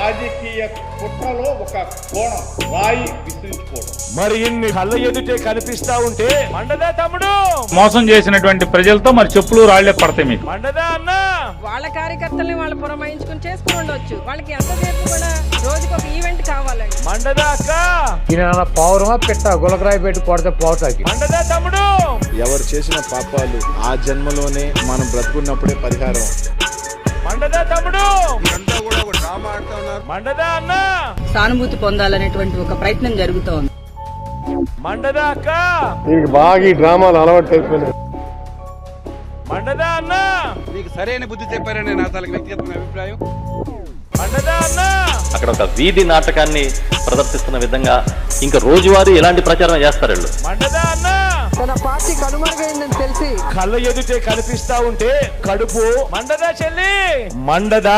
రాజకీయ కుట్రలో ఒక కోణం, రాయి విసిరించుకోవడం. మరి ఇన్ని కళ్ళ ఎదుటే కనిపిస్తా ఉంటే మండదా తమ్ముడు? మోసం చేసినటువంటి ప్రజలతో మరి చెప్పులు రాళ్లే పడతాయి మీకు. మండదా అన్నా? వాళ్ళ కార్యకర్తల్ని వాళ్ళు పురమాయించుకుని చేసుకుని ఉండొచ్చు. వాళ్ళకి ఎంతసేపు కూడా రోజుకి ఒక ఈవెంట్ కావాలండి. మండదా అక్క? ఈయన పౌరమా పెట్ట గులకరాయి పెట్టి కొడితే పోతాకి. మండదా తమ్ముడు? ఎవరు చేసిన పాపాలు ఆ జన్మలోనే మనం బ్రతుకున్నప్పుడే పరిహారం. మండదా తమ్ముడు? మండదా అన్నా? సానుభూతి పొందాలనేటువంటి ఒక ప్రయత్నం జరుగుతోంది. మండదా అక్క? దీనికి బాగా ఈ డ్రామాలు అలవాటు అయిపోయినాయి. మండదా అన్నా? మీకు సరైన బుద్ధి చెప్పారని నా తనకు వ్యక్తిగతమైన అభిప్రాయం. మండదా అన్నా? అక్కడ ఒక వీధి నాటకాన్ని ప్రదర్శిస్తున్న విధంగా ఇంకా రోజువారీ ఎలాంటి ప్రచారం చేస్తారు వీళ్ళు? మండదా అన్నా? తన పార్టీ కనుమరుగైందని తెలిసి కళ్ళ ఎదుటే కనిపిస్తా ఉంటే కడుపు మండదా చెల్లి? మండదా?